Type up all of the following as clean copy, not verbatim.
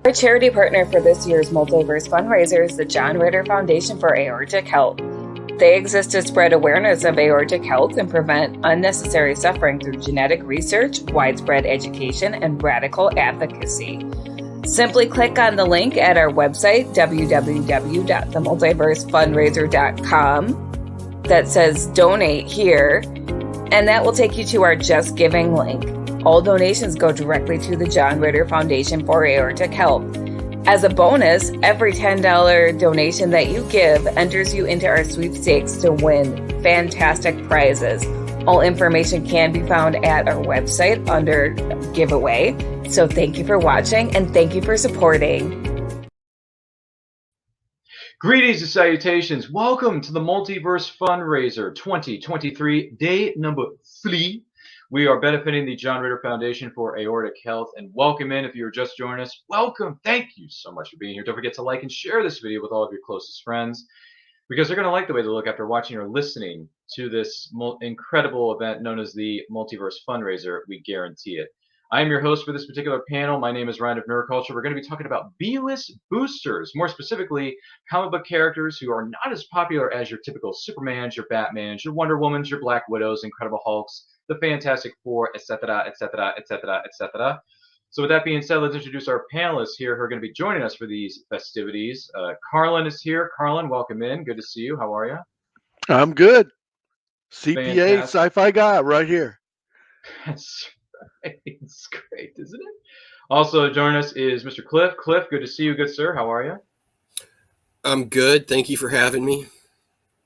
Our charity partner for this year's Multiverse FunRaiser is the John Ritter Foundation for Aortic Health. They exist to spread awareness of aortic health and prevent unnecessary suffering through genetic research, widespread education, and radical advocacy. Simply click on the link at our website, www.themultiversefunraiser.com, that says donate here, and that will take you to our Just Giving link. All donations go directly to the John Ritter Foundation for Aortic Health. As a bonus, every $10 donation that you give enters you into our sweepstakes to win fantastic prizes. All information can be found at our website under giveaway. So thank you for watching and thank you for supporting. Greetings and salutations. Welcome to the Multiverse FunRaiser 2023, day number 3. We are benefiting the John Ritter Foundation for Aortic Health, and welcome in if you're just joining us. Welcome. Thank you so much for being here. Don't forget to like and share this video with all of your closest friends, because they're going to like the way they look after watching or listening to this incredible event known as the Multiverse FunRaiser. We guarantee it. I am your host for this particular panel. My name is Ryan of Nerd Culture. We're going to be talking about B-list boosters, more specifically, comic book characters who are not as popular as your typical Supermans, your Batmans, your Wonder Womans, your Black Widows, Incredible Hulks, the Fantastic Four, etc., etc., etc., etc. So with that being said, let's introduce our panelists here who are going to be joining us for these festivities. Carlin is here. Carlin, welcome in. Good to see you. How are you? I'm good. CPA Fantastic. sci-fi guy right here. That's right. It's great, isn't it? Also joining us is Mr. Cliff. Cliff, good to see you, good sir. How are you? I'm good. Thank you for having me.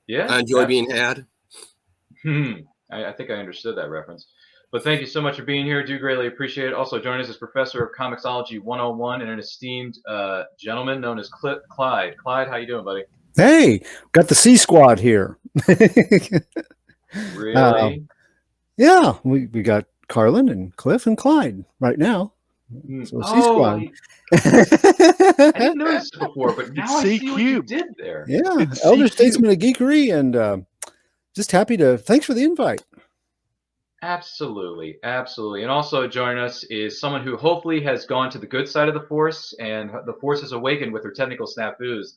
Yeah. I enjoy being had. I think I understood that reference. But thank you so much for being here. Do greatly appreciate it. Also joining us is Professor of Comicsology 101 and an esteemed gentleman known as Clyde. Clyde, how you doing, buddy? Hey, got the C Squad here. Really? Yeah, we got Carlin and Cliff and Clyde right now. So C Squad. I didn't notice it before, but now I see what you did there. Yeah, It's Elder C-cube. Statesman of Geekery, and just happy to. Thanks for the invite. Absolutely, absolutely. And also joining us is someone who hopefully has gone to the good side of the Force, and the Force has awakened with her technical snafus.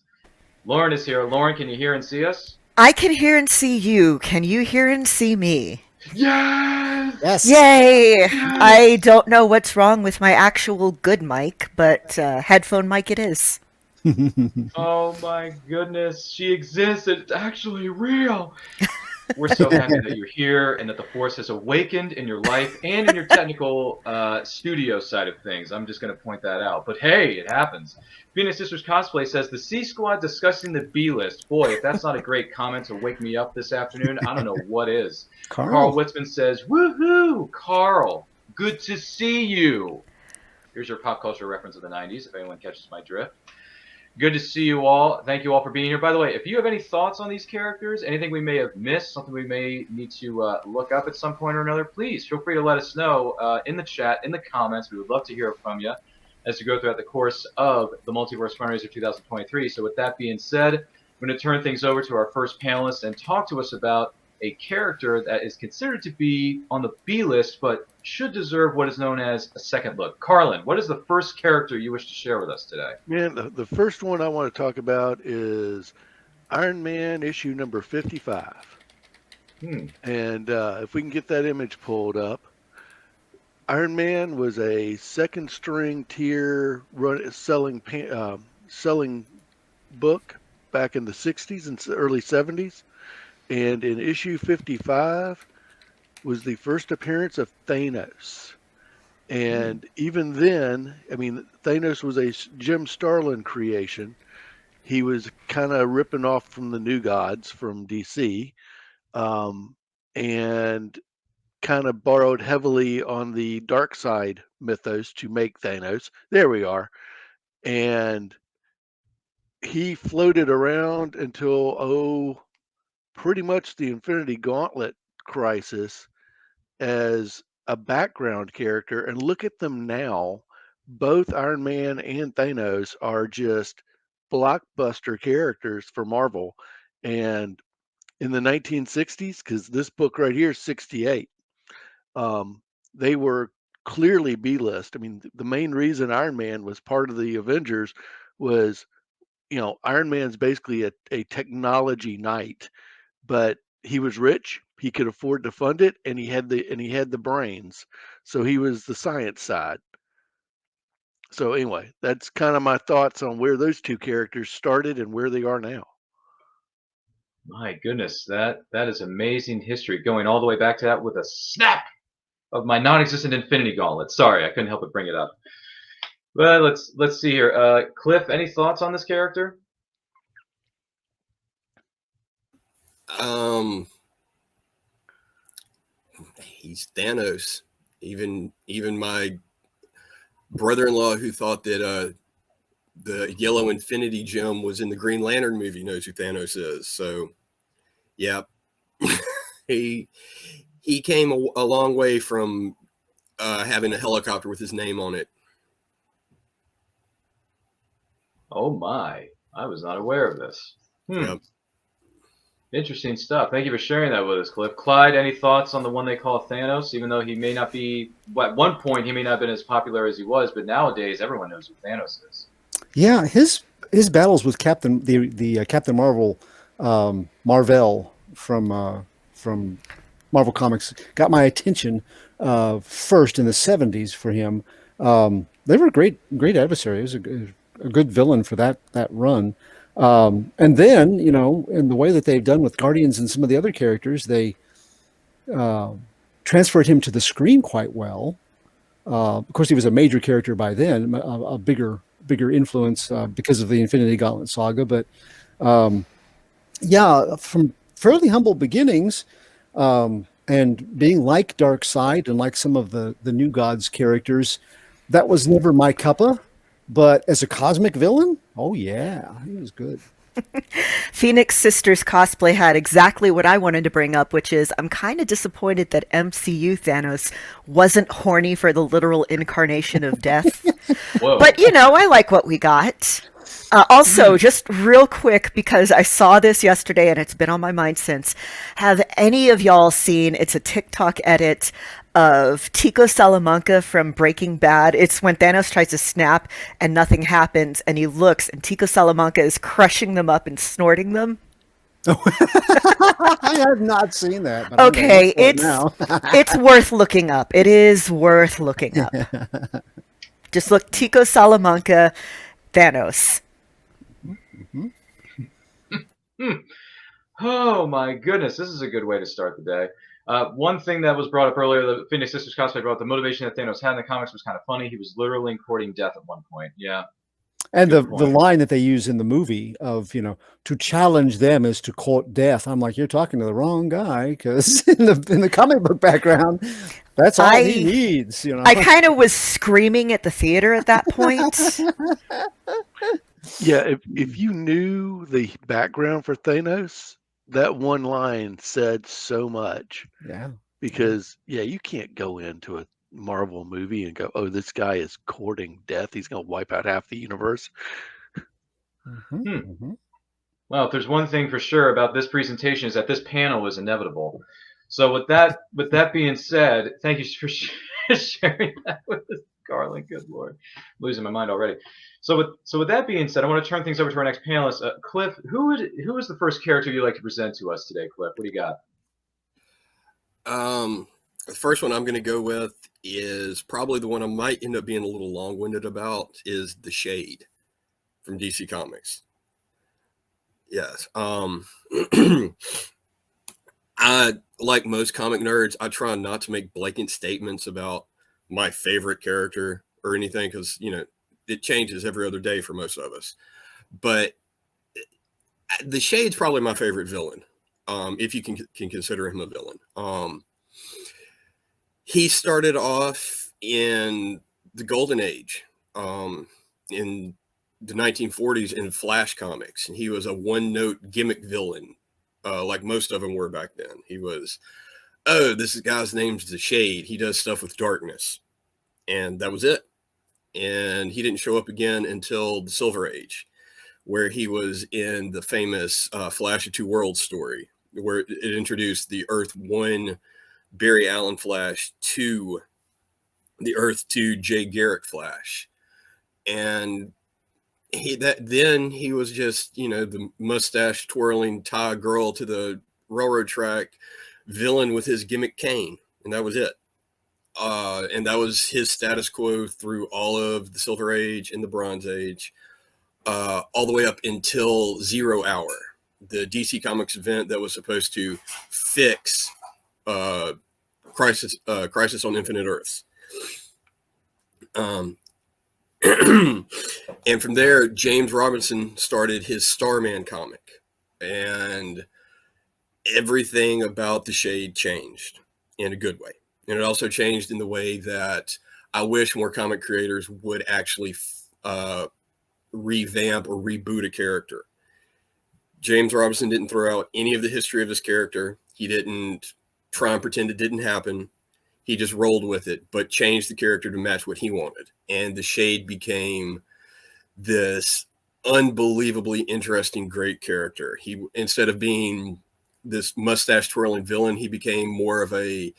Lauren is here. Lauren, can you hear and see us? I can hear and see you. Can you hear and see me? Yes! Yes. Yay! Yes! I don't know what's wrong with my actual good mic, but headphone mic it is. Oh my goodness, she exists. It's actually real. We're so happy that you're here and that the Force has awakened in your life and in your technical studio side of things. I'm just going to point that out. But hey, it happens. Phoenix Sisters Cosplay says, the C Squad discussing the B-list. Boy, if that's not a great comment to wake me up this afternoon, I don't know what is. Carl Witzman says, woohoo, Carl, good to see you. Here's your pop culture reference of the 90s, if anyone catches my drift. Good to see you all. Thank you all for being here. By the way, if you have any thoughts on these characters, anything we may have missed, something we may need to look up at some point or another, please feel free to let us know in the chat, in the comments. We would love to hear from you as we go throughout the course of the Multiverse FunRaiser 2023. So with that being said, I'm going to turn things over to our first panelist and talk to us about a character that is considered to be on the B list, but should deserve what is known as a second look. Carlin, what is the first character you wish to share with us today? Man, the first one I want to talk about is Iron Man issue number 55. And if we can get that image pulled up, Iron Man was a second string tier selling book back in the 60s and early 70s. And in issue 55 was the first appearance of Thanos. And even then, I mean, Thanos was a Jim Starlin creation. He was kind of ripping off from the New Gods from DC, and kind of borrowed heavily on the dark side mythos to make Thanos. There we are. And he floated around until, pretty much the Infinity Gauntlet crisis as a background character. And look at them now. Both Iron Man and Thanos are just blockbuster characters for Marvel. And in the 1960s, because this book right here is 68, they were clearly B-list. I mean, the main reason Iron Man was part of the Avengers was, Iron Man's basically a technology knight, but he was rich, he could afford to fund it, and he had the brains. So he was the science side. So anyway, that's kind of my thoughts on where those two characters started and where they are now. My goodness, that is amazing history, going all the way back to that with a snap of my non-existent Infinity Gauntlet. Sorry, I couldn't help but bring it up. Well, let's see here. Cliff, any thoughts on this character? He's Thanos. Even my brother-in-law, who thought that the yellow Infinity Gem was in the Green Lantern movie, knows who Thanos is. So, yeah, he came a long way from having a helicopter with his name on it. Oh my, I was not aware of this. Yep. Interesting stuff. Thank you for sharing that with us, Cliff. Clyde, any thoughts on the one they call Thanos? Even though he may not be, at one point he may not have been as popular as he was, but nowadays everyone knows who Thanos is. Yeah, his battles with Captain Captain Marvel, Marvel from Marvel Comics got my attention first in the 70s for him. They were a great adversary. He was a good villain for that run. And then, in the way that they've done with Guardians and some of the other characters, they transferred him to the screen quite well. Of course, he was a major character by then, a bigger influence because of the Infinity Gauntlet saga. But yeah, from fairly humble beginnings, and being like Darkseid and like some of the New Gods characters, that was never my cuppa. But as a cosmic villain, oh yeah, he was good. Phoenix Sisters cosplay had exactly what I wanted to bring up, which is I'm kind of disappointed that MCU Thanos wasn't horny for the literal incarnation of death. Whoa. But, I like what we got. Also, just real quick, because I saw this yesterday and it's been on my mind since, have any of y'all seen, it's a TikTok edit of Tico Salamanca from Breaking Bad. It's when Thanos tries to snap and nothing happens, and he looks, and Tico Salamanca is crushing them up and snorting them. I have not seen that. But Okay, now. it's worth looking up. It is worth looking up. Just look Tico Salamanca, Thanos. Oh my goodness, this is a good way to start the day. One thing that was brought up earlier, the Phoenix Sisters cosplay brought up, the motivation that Thanos had in the comics was kind of funny. He was literally courting death at one point. Yeah. And the line that they use in the movie of, to challenge them is to court death. I'm like, you're talking to the wrong guy, because in the comic book background, that's all he needs. I kind of was screaming at the theater at that point. Yeah, if you knew the background for Thanos, that one line said so much. Yeah. Because, you can't go into a Marvel movie and go, oh, this guy is courting death. He's going to wipe out half the universe. Well, if there's one thing for sure about this presentation is that this panel is inevitable. So with that being said, thank you for sharing that with us, Carlin. Good Lord, I'm losing my mind already. So with that being said, I want to turn things over to our next panelist, Cliff. Who is the first character you'd like to present to us today, Cliff? What do you got? The first one I'm going to go with is probably the one I might end up being a little long-winded about, is the Shade from DC Comics. Yes. I, like most comic nerds, I try not to make blanket statements about my favorite character or anything, because, it changes every other day for most of us. But the Shade's probably my favorite villain, if you can consider him a villain. He started off in the Golden Age, in the 1940s in Flash comics, and he was a one-note gimmick villain, like most of them were back then. He was, this guy's name's the Shade. He does stuff with darkness, and that was it. And he didn't show up again until the Silver Age, where he was in the famous Flash of Two Worlds story, where it introduced the Earth 1 Barry Allen Flash to the Earth 2 Jay Garrick Flash. And then he was just, the mustache twirling tie girl to the railroad track villain with his gimmick cane. And that was it. And that was his status quo through all of the Silver Age and the Bronze Age, all the way up until Zero Hour, the DC Comics event that was supposed to fix Crisis on Infinite Earths. And from there, James Robinson started his Starman comic, and everything about the Shade changed in a good way. And it also changed in the way that I wish more comic creators would actually revamp or reboot a character. James Robinson didn't throw out any of the history of his character. He didn't try and pretend it didn't happen. He just rolled with it, but changed the character to match what he wanted. And the Shade became this unbelievably interesting, great character. He, instead of being this mustache twirling villain, he became more of a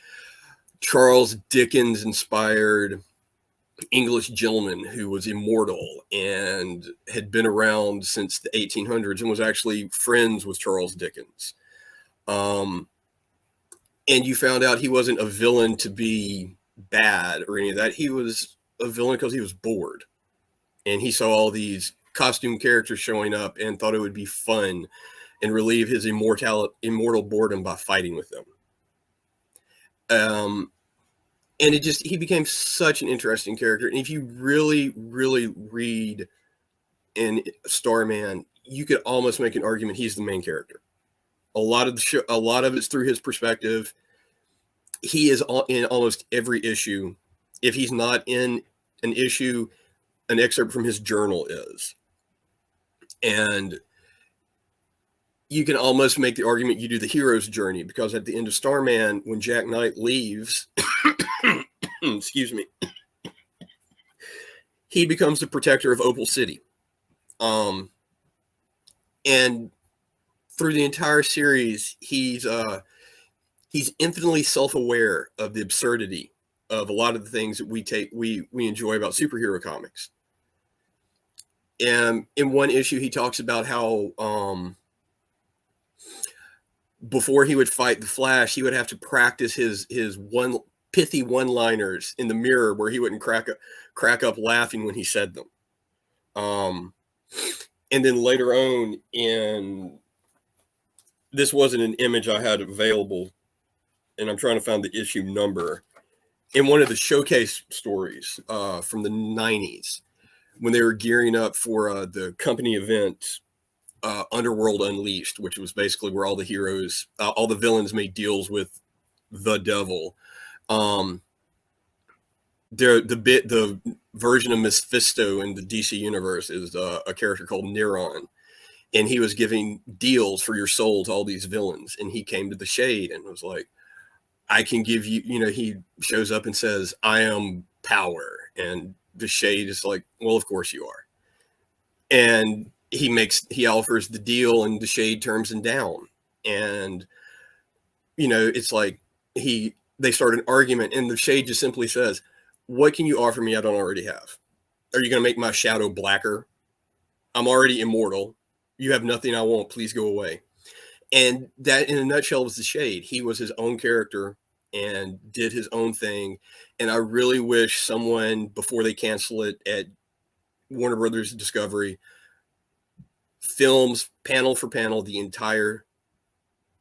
Charles Dickens inspired English gentleman who was immortal and had been around since the 1800s and was actually friends with Charles Dickens. And you found out he wasn't a villain to be bad or any of that. He was a villain because he was bored. And he saw all these costume characters showing up and thought it would be fun and relieve his immortal boredom by fighting with them. And he became such an interesting character. And if you really, really read in Starman, you could almost make an argument he's the main character. A lot of it's through his perspective. He is in almost every issue. If he's not in an issue, an excerpt from his journal is. And you can almost make the argument you do the hero's journey, because at the end of Starman, when Jack Knight leaves, excuse me, he becomes the protector of Opal City. And through the entire series, he's infinitely self-aware of the absurdity of a lot of the things that we enjoy about superhero comics. And in one issue, he talks about how before he would fight the Flash, he would have to practice his pithy one-liners in the mirror where he wouldn't crack up laughing when he said them. And then later on, this wasn't an image I had available, and I'm trying to find the issue number. In one of the showcase stories from the 90s, when they were gearing up for the company event, Underworld Unleashed, which was basically where all the heroes, all the villains made deals with the devil. The version of Mephisto in the DC universe is a character called Neron, and he was giving deals for your soul to all these villains. And he came to the Shade and was like, I can give you, he shows up and says, I am power. And the Shade is like, well, of course you are. And he offers the deal, and the Shade turns him down. And, it's like they start an argument, and the Shade just simply says, what can you offer me I don't already have? Are you going to make my shadow blacker? I'm already immortal. You have nothing I want. Please go away. And that, in a nutshell, was the Shade. He was his own character and did his own thing. And I really wish someone, before they cancel it at Warner Brothers Discovery, films panel for panel the entire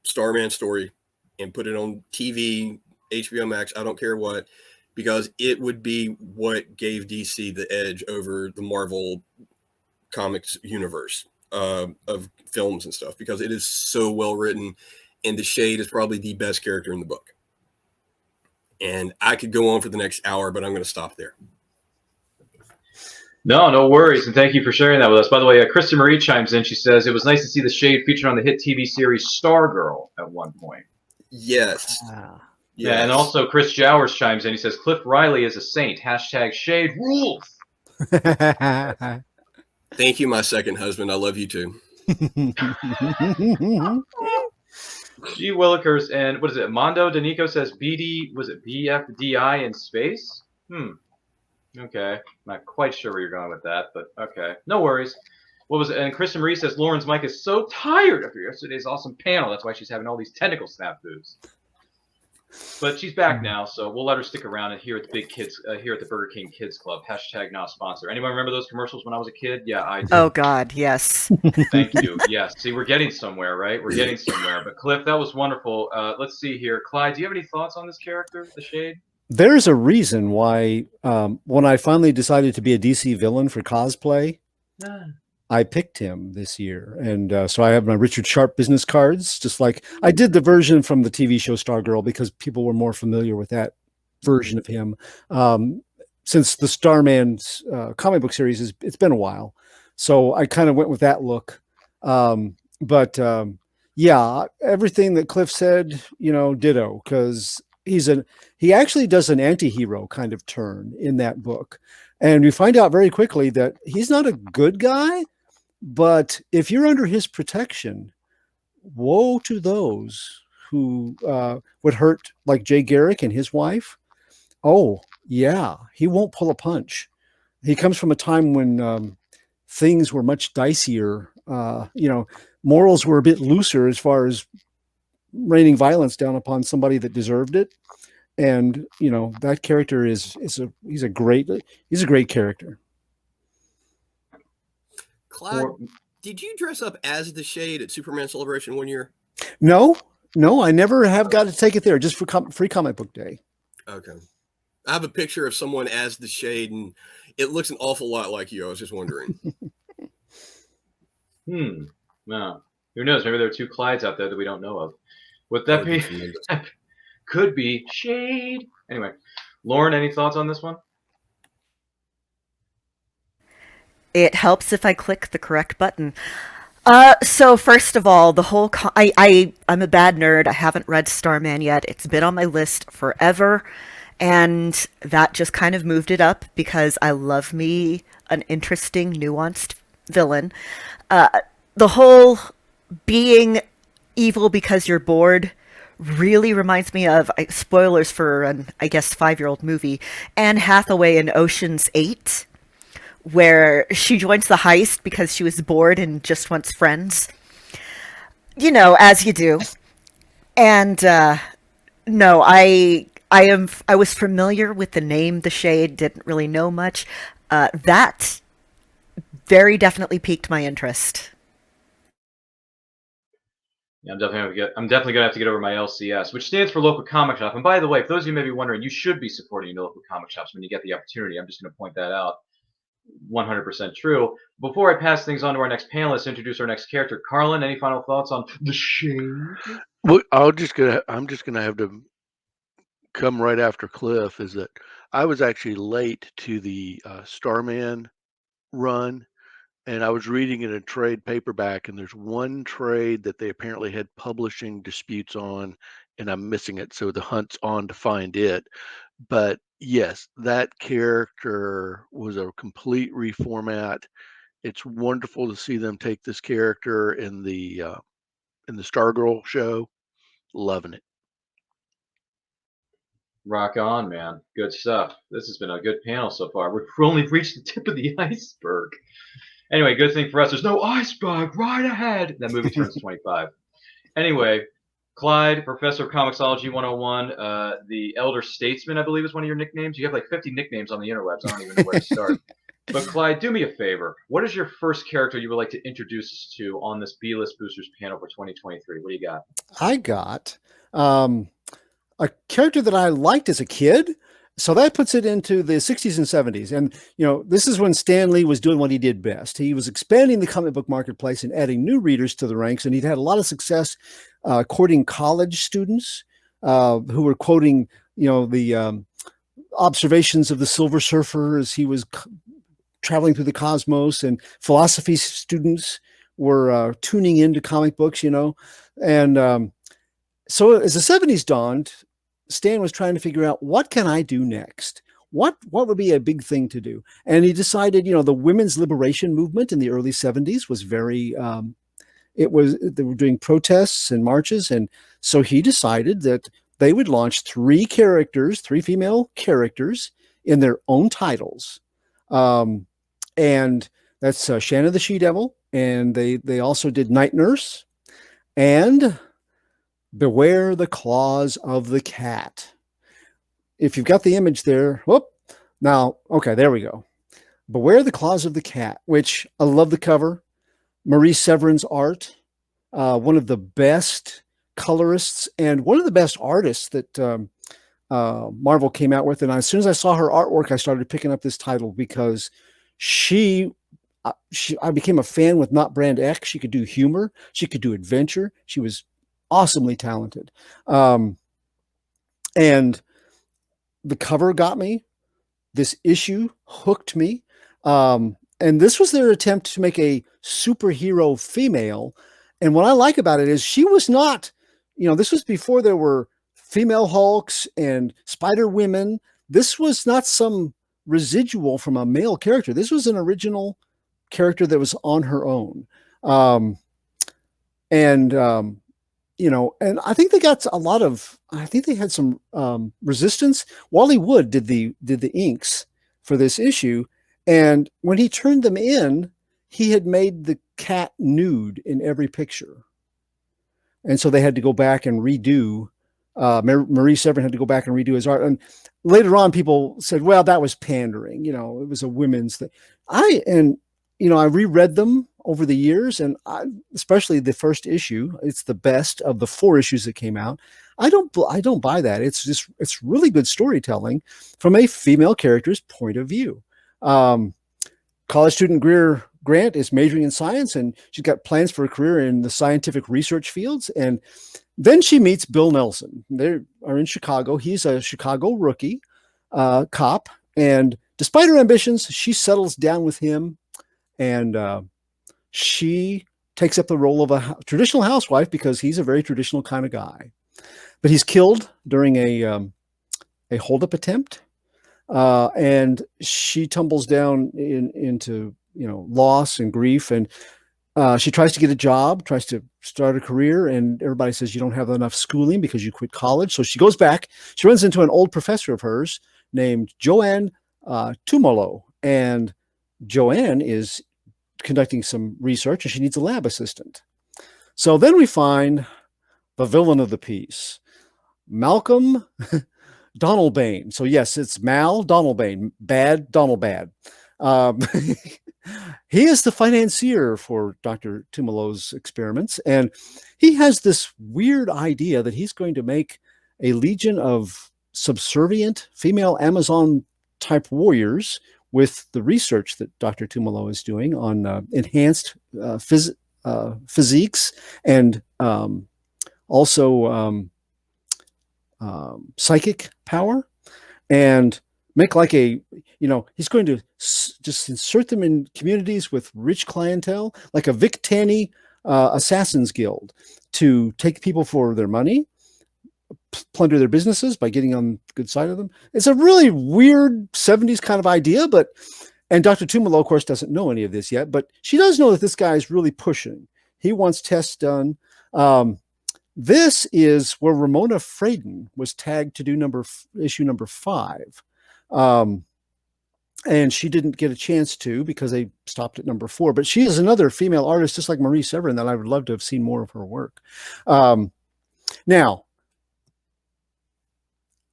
Starman story and put it on TV, HBO Max, I don't care what, because it would be what gave DC the edge over the Marvel Comics universe of films and stuff, because it is so well written, and the Shade is probably the best character in the book. And I could go on for the next hour, but I'm going to stop there. No worries, and thank you for sharing that with us. By the way, Kristen Marie chimes in. She says, it was nice to see the Shade featured on the hit TV series Stargirl at one point. Yes. Wow. Yeah, and also Chris Jowers chimes in. He says, Cliff Riley is a saint. # Shade rules. Thank you, my second husband. I love you too. G. Willikers and what is it? Mondo Danico says BD, was it BFDI in space? Okay. Not quite sure where you're going with that, but okay. No worries. What was it? And Kristen Marie says Lauren's mic is so tired of yesterday's awesome panel. That's why she's having all these technical snafus. But she's back now, so we'll let her stick around and here at the Big Kids, here at the Burger King Kids Club. # not sponsor. Anyone remember those commercials when I was a kid? Yeah, I do. Oh God, yes. Thank you. Yes. See, we're getting somewhere, right? We're getting somewhere. But Cliff, that was wonderful. Let's see here. Clyde, do you have any thoughts on this character, the Shade? There's a reason why when I finally decided to be a DC villain for cosplay, I picked him this year. And so I have my Richard Sharp business cards, just like I did the version from the TV show Stargirl because people were more familiar with that version of him. Since the Starman's comic book series, it's been a while. So I kind of went with that look. Yeah, everything that Cliff said, ditto, because he actually does an anti-hero kind of turn in that book. And we find out very quickly that he's not a good guy, but if you're under his protection, woe to those who would hurt, like Jay Garrick and his wife. Oh, yeah, he won't pull a punch. He comes from a time when things were much dicier. Morals were a bit looser as far as raining violence down upon somebody that deserved it. And that character he's a great character. Clyde, did you dress up as the Shade at Superman Celebration one year? No, I never have got to take it there, just for free comic book day. Okay. I have a picture of someone as the Shade, and it looks an awful lot like you. I was just wondering. No. Who knows? Maybe there are two Clydes out there that we don't know of. Would that be? Could be Shade. Anyway, Lauren, any thoughts on this one? It helps if I click the correct button. So first of all, the whole I'm a bad nerd. I haven't read Starman yet. It's been on my list forever, and that just kind of moved it up because I love me an interesting, nuanced villain. The whole being evil because you're bored really reminds me of, spoilers for an, I guess, 5-year-old movie, Anne Hathaway in Ocean's 8, where she joins the heist because she was bored and just wants friends. As you do. And no, I was familiar with the name The Shade, didn't really know much. That very definitely piqued my interest. Yeah, I'm definitely gonna have to get over my LCS, which stands for local comic shop. And by the way, for those of you who may be wondering, you should be supporting your local comic shops when you get the opportunity. I'm just gonna point that out. 100% true. Before I pass things on to our next panelist, introduce our next character, Carlin. Any final thoughts on the Shade? Well, I'm just gonna have to come right after Cliff. Is that I was actually late to the Starman run. And I was reading in a trade paperback, and there's one trade that they apparently had publishing disputes on, and I'm missing it. So the hunt's on to find it. But yes, that character was a complete reformat. It's wonderful to see them take this character in the Stargirl show. Loving it. Rock on, man. Good stuff. This has been a good panel so far. We've only reached the tip of the iceberg. Anyway, good thing for us, there's no iceberg right ahead. That movie turns 25. Anyway, Clyde, Professor of Comicsology 101, the Elder Statesman, I believe is one of your nicknames. You have like 50 nicknames on the interwebs. I don't even know where to start. But Clyde, do me a favor. What is your first character you would like to introduce us to on this B-List Boosters panel for 2023? What do you got? I got a character that I liked as a kid. So that puts it into the 60s and 70s. And, this is when Stan Lee was doing what he did best. He was expanding the comic book marketplace and adding new readers to the ranks. And he'd had a lot of success courting college students who were quoting, the observations of the Silver Surfer as he was traveling through the cosmos. And philosophy students were tuning into comic books, And so as the 70s dawned, Stan was trying to figure out, what can I do next? What would be a big thing to do? And he decided, the women's liberation movement in the early 70s was very, they were doing protests and marches. And so he decided that they would launch 3 female characters in their own titles. And that's Shannon the She-Devil, and they also did Night Nurse and Beware the Claws of the Cat. If you've got the image there, whoop, now, okay, there we go. Beware the Claws of the Cat, which I love the cover. Marie Severin's art, one of the best colorists and one of the best artists that Marvel came out with. And as soon as I saw her artwork, I started picking up this title because I became a fan with Not Brand X. She could do humor. She could do adventure. She was awesomely talented. And the cover got me. This issue hooked me. And this was their attempt to make a superhero female. And what I like about it is she was not, this was before there were female Hulks and Spider Women. This was not some residual from a male character. This was an original character that was on her own. And I think they got I think they had some resistance. Wally Wood did the inks for this issue. And when he turned them in, he had made the cat nude in every picture. And so they had to go back and redo, Marie Severin had to go back and redo his art. And later on, people said, well, that was pandering. It was a women's thing. I reread them over the years, and especially the first issue. It's the best of the 4 issues that came out. I don't buy that. It's really good storytelling from a female character's point of view. College student Greer Grant is majoring in science, and she's got plans for a career in the scientific research fields. And then she meets Bill Nelson. They are in Chicago. He's a Chicago rookie cop, and despite her ambitions, she settles down with him, and she takes up the role of a traditional housewife because he's a very traditional kind of guy. But he's killed during a holdup attempt, and she tumbles down into loss and grief, and she tries to get a job, tries to start a career, and everybody says you don't have enough schooling because you quit college. So she goes back. She runs into an old professor of hers named Joanne Tumolo, and Joanne is conducting some research, and she needs a lab assistant. So then we find the villain of the piece, Malcolm Donalbain. So yes, it's Mal Donalbain, bad Donald bad. He is the financier for Dr. Tumolo's experiments, and he has this weird idea that he's going to make a legion of subservient female Amazon type warriors with the research that Dr. Tumolo is doing on enhanced physiques and also psychic power, and make like he's going to just insert them in communities with rich clientele, like a Vic Tanny Assassins Guild, to take people for their money, plunder their businesses by getting on the good side of them. It's a really weird 70s kind of idea, and Dr. Tumolo, of course, doesn't know any of this yet, but she does know that this guy is really pushing. He wants tests done. This is where Ramona Fraden was tagged to do issue number 5. And she didn't get a chance to because they stopped at number 4. But she is another female artist, just like Marie Severin, that I would love to have seen more of her work. Now,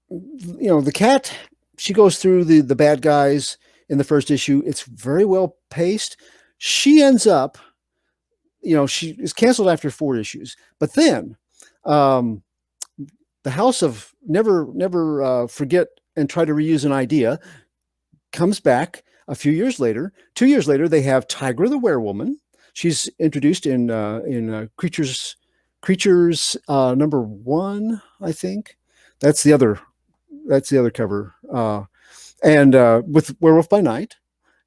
the cat, she goes through the bad guys in the first issue. It's very well paced. She ends up, she is canceled after 4 issues. But then the House of Never Forget and Try to Reuse an Idea comes back a few years later. 2 years later, they have Tigra the Werewoman. She's introduced in Creatures number 1, I think. That's the other cover. And with Werewolf by Night,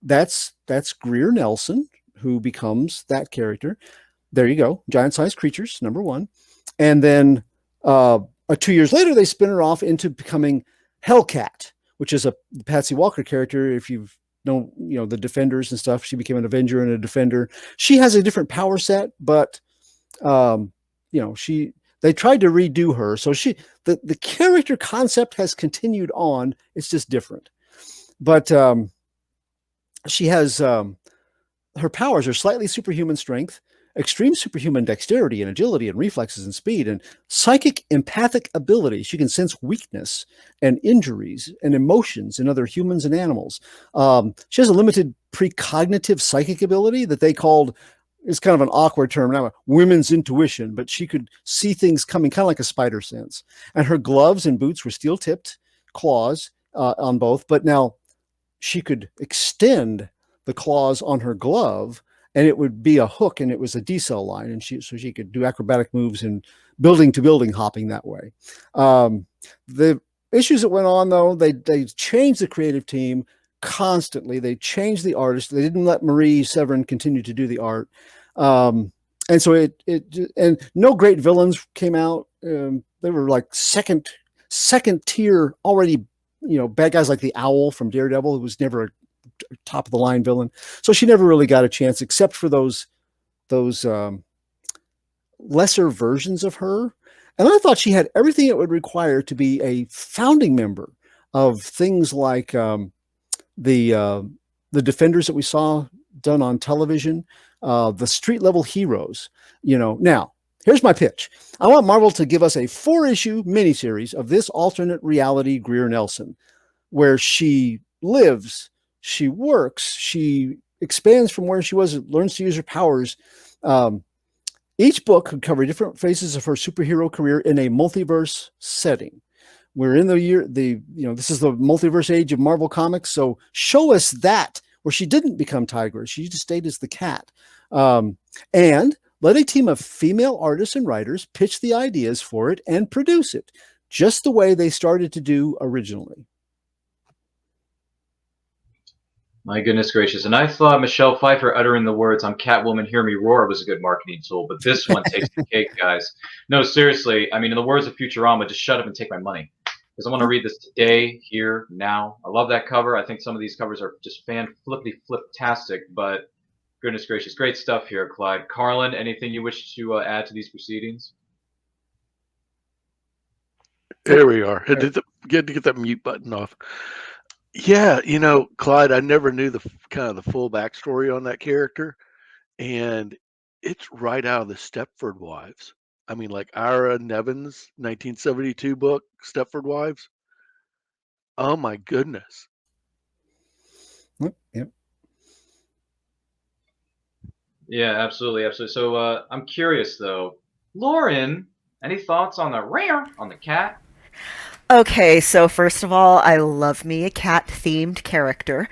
that's Greer Nelson, who becomes that character. There you go. Giant Sized Creatures, number 1. And then 2 years later, they spin her off into becoming Hellcat, which is a Patsy Walker character. If you've known, the Defenders and stuff, she became an Avenger and a Defender. She has a different power set, but they tried to redo her. So the character concept has continued on. It's just different. but she has her powers are slightly superhuman strength, extreme superhuman dexterity and agility and reflexes and speed, and psychic empathic ability. She can sense weakness and injuries and emotions in other humans and animals. She has a limited precognitive psychic ability that they called, is kind of an awkward term now, women's intuition, but she could see things coming, kind of like a spider sense. And her gloves and boots were steel tipped claws on both, but now she could extend the claws on her glove and it would be a hook, and it was a decel line, and so she could do acrobatic moves and building to building hopping that way. The issues that went on, though, they changed the creative team constantly. They changed the artist. They didn't let Marie Severin continue to do the art, and so and no great villains came out. They were like second tier already. Bad guys like the Owl from Daredevil, who was never a top of the line villain. So she never really got a chance, except for those lesser versions of her. And I thought she had everything it would require to be a founding member of things like the Defenders that we saw done on television, the street level heroes. Now here's my pitch. I want Marvel to give us a 4-issue miniseries of this alternate reality Greer Nelson, where she lives, she works, she expands from where she was, learns to use her powers. Each book could cover different phases of her superhero career in a multiverse setting. We're in this is the multiverse age of Marvel Comics. So show us that, where she didn't become Tigress. She just stayed as the cat. And let a team of female artists and writers pitch the ideas for it and produce it, just the way they started to do originally. My goodness gracious. And I thought Michelle Pfeiffer uttering the words, "I'm Catwoman, hear me roar," was a good marketing tool, but this one takes the cake, guys. No, seriously. I mean, in the words of Futurama, just shut up and take my money. Because I want to read this today, here, now. I love that cover. I think some of these covers are just flippity-flip-tastic, but goodness gracious. Great stuff here, Clyde. Carlin, anything you wish to add to these proceedings? There we are. Had to get that mute button off. Yeah, Clyde, I never knew the full backstory on that character, and it's right out of the Stepford Wives. I mean, like Ira Nevin's 1972 book, Stepford Wives. Oh my goodness. Yep. Yeah, absolutely. So I'm curious though, Lauren, any thoughts on the cat? Okay, so first of all, I love me a cat-themed character.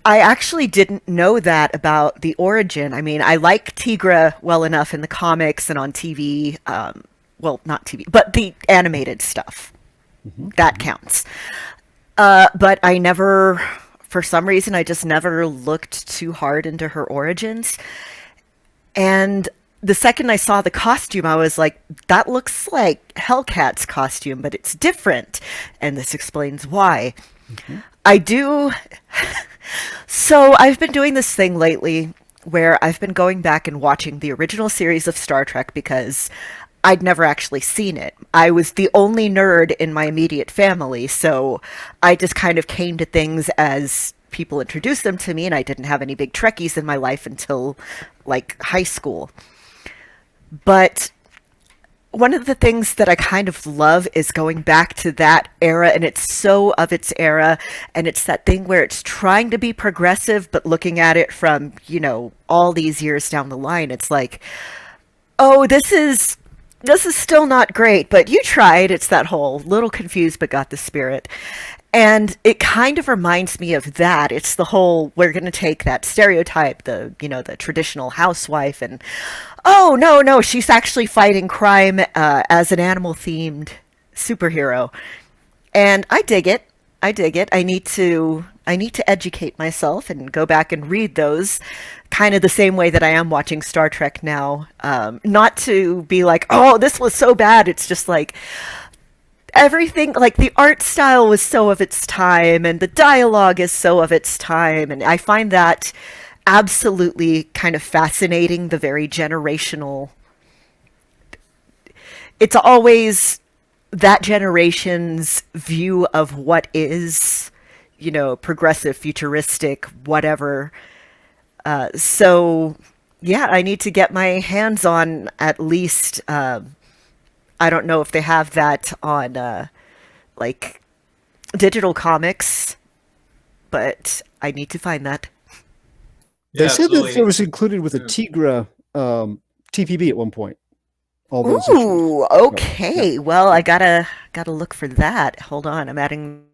I actually didn't know that about the origin. I mean, I like Tigra well enough in the comics and on TV. Well, not TV, but the animated stuff. Mm-hmm. That counts. But I never, for some reason, I just never looked too hard into her origins. And the second I saw the costume, I was like, that looks like Hellcat's costume, but it's different. And this explains why. Mm-hmm. I do. So I've been doing this thing lately where I've been going back and watching the original series of Star Trek because I'd never actually seen it. I was the only nerd in my immediate family, so I just kind of came to things as people introduced them to me, and I didn't have any big Trekkies in my life until, like, high school. But one of the things that I kind of love is going back to that era, and it's so of its era, and it's that thing where it's trying to be progressive, but looking at it from, all these years down the line, it's like, oh, this is still not great, but you tried. It's that whole little confused but got the spirit. And it kind of reminds me of that. It's the whole, we're going to take that stereotype, the traditional housewife, and, oh, no, she's actually fighting crime as an animal-themed superhero. And I dig it. I need to educate myself and go back and read those kind of the same way that I am watching Star Trek now. Not to be like, oh, this was so bad. It's just like, everything, like the art style was so of its time and the dialogue is so of its time, and I find that absolutely kind of fascinating, the very generational. It's always that generation's view of what is progressive, futuristic, whatever. So yeah, I need to get my hands on at least. I don't know if they have that on like digital comics, but I need to find that. They Yeah, said that absolutely. it was included with a Yeah. Tigra TPB at one point. All those issues. Ooh, okay. Well, I gotta look for that. Hold on, I'm adding.